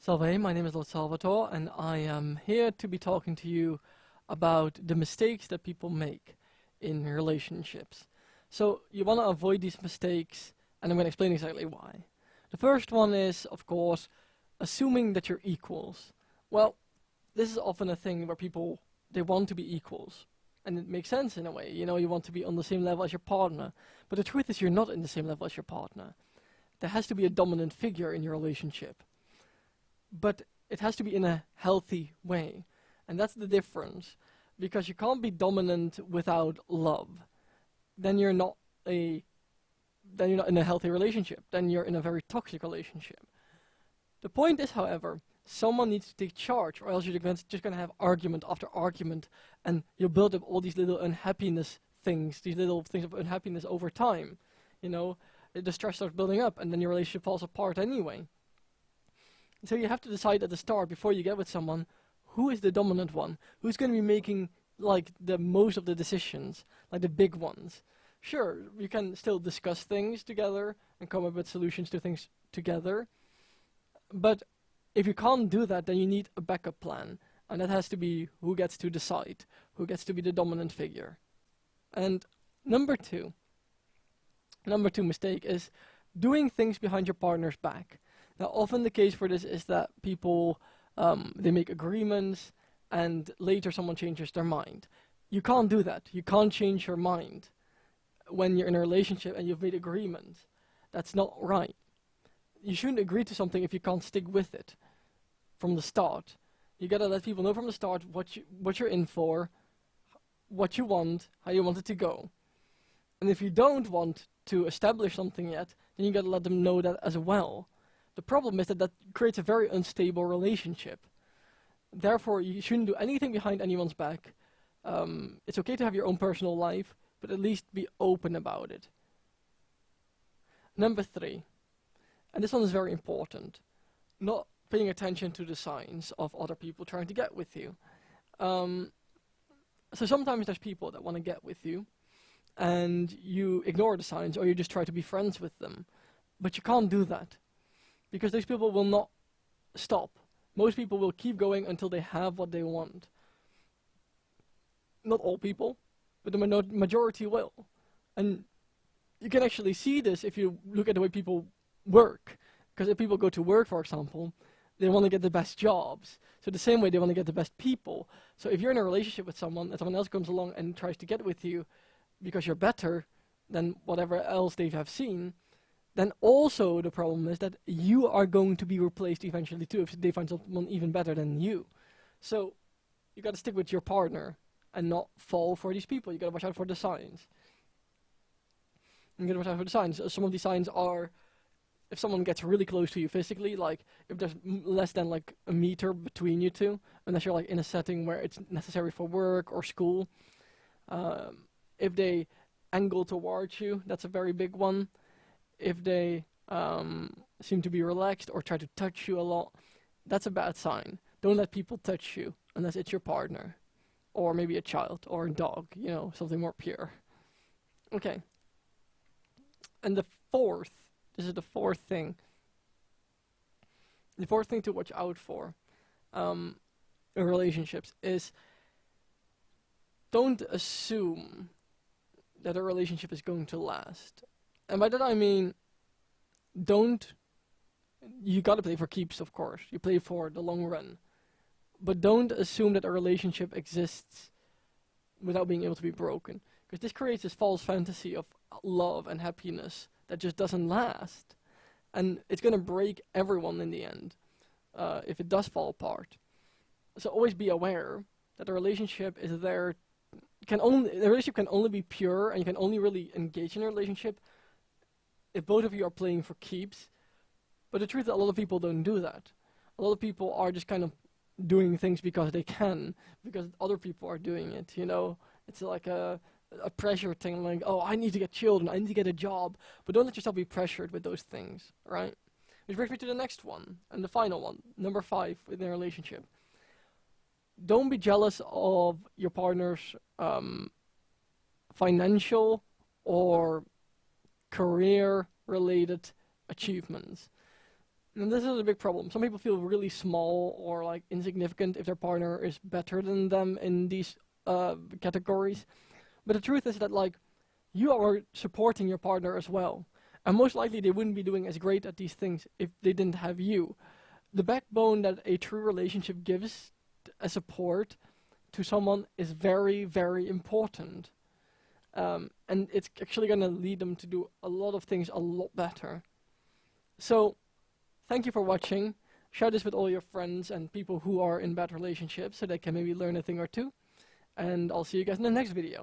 Salve, my name is Lord Salvatore, and I am here to be talking to you about the mistakes that people make in relationships. So you want to avoid these mistakes, and I'm going to explain exactly why. The first one is, of course, assuming that you're equals. Well, this is often a thing where people, they want to be equals. And it makes sense in a way, you want to be on the same level as your partner. But the truth is you're not in the same level as your partner. There has to be a dominant figure in your relationship. But it has to be in a healthy way. And that's the difference. Because you can't be dominant without love. Then you're not in a healthy relationship. Then you're in a very toxic relationship. The point is, however, someone needs to take charge, or else you're just going to have argument after argument, and you'll build up all these little unhappiness things, these little things of unhappiness over time. The stress starts building up, and then your relationship falls apart anyway. So you have to decide at the start, before you get with someone, who is the dominant one? Who's going to be making the most of the decisions, like the big ones? Sure, you can still discuss things together and come up with solutions to things together. But if you can't do that, then you need a backup plan. And that has to be who gets to decide, who gets to be the dominant figure. And number two mistake is doing things behind your partner's back. Now, often the case for this is that people, they make agreements and later someone changes their mind. You can't do that. You can't change your mind when you're in a relationship and you've made agreements. That's not right. You shouldn't agree to something if you can't stick with it from the start. You gotta let people know from the start what you're in for, what you want, how you want it to go. And if you don't want to establish something yet, then you gotta let them know that as well. The problem is that creates a very unstable relationship. Therefore, you shouldn't do anything behind anyone's back. It's okay to have your own personal life, but at least be open about it. Number 3, and this one is very important, not paying attention to the signs of other people trying to get with you. So sometimes there's people that want to get with you, and you ignore the signs, or you just try to be friends with them. But you can't do that. Because those people will not stop. Most people will keep going until they have what they want. Not all people, but the majority will. And you can actually see this if you look at the way people work. Because if people go to work, for example, they want to get the best jobs. So the same way they want to get the best people. So if you're in a relationship with someone and someone else comes along and tries to get with you because you're better than whatever else they have seen, then also the problem is that you are going to be replaced eventually too if they find someone even better than you. So you got to stick with your partner and not fall for these people. You got to watch out for the signs. You got to watch out for the signs. Some of these signs are if someone gets really close to you physically, like if there's less than like a meter between you two, unless you're like in a setting where it's necessary for work or school. If they angle towards you, that's a very big one. If they seem to be relaxed or try to touch you a lot, that's a bad sign. Don't let people touch you unless it's your partner. Or maybe a child or a dog, something more pure. Okay. And this is the fourth thing. The fourth thing to watch out for in relationships is don't assume that a relationship is going to last. And by that I mean, you gotta play for keeps, of course. You play for the long run. But don't assume that a relationship exists without being able to be broken. Because this creates this false fantasy of love and happiness that just doesn't last. And it's gonna break everyone in the end, if it does fall apart. So always be aware that a relationship is there, the relationship can only be pure, and you can only really engage in a relationship if both of you are playing for keeps. But the truth is that a lot of people don't do that. A lot of people are just kind of doing things because they can, because other people are doing it, It's like a pressure thing, like, oh, I need to get children, I need to get a job. But don't let yourself be pressured with those things, right? Which brings me to the next one, and the final one, number 5 within a relationship. Don't be jealous of your partner's financial or career-related achievements. And this is a big problem. Some people feel really small or like insignificant if their partner is better than them in these categories. But the truth is that like you are supporting your partner as well. And most likely they wouldn't be doing as great at these things if they didn't have you. The backbone that a true relationship gives as support to someone is very, very important. And it's actually going to lead them to do a lot of things a lot better. So, thank you for watching. Share this with all your friends and people who are in bad relationships so they can maybe learn a thing or two. And I'll see you guys in the next video.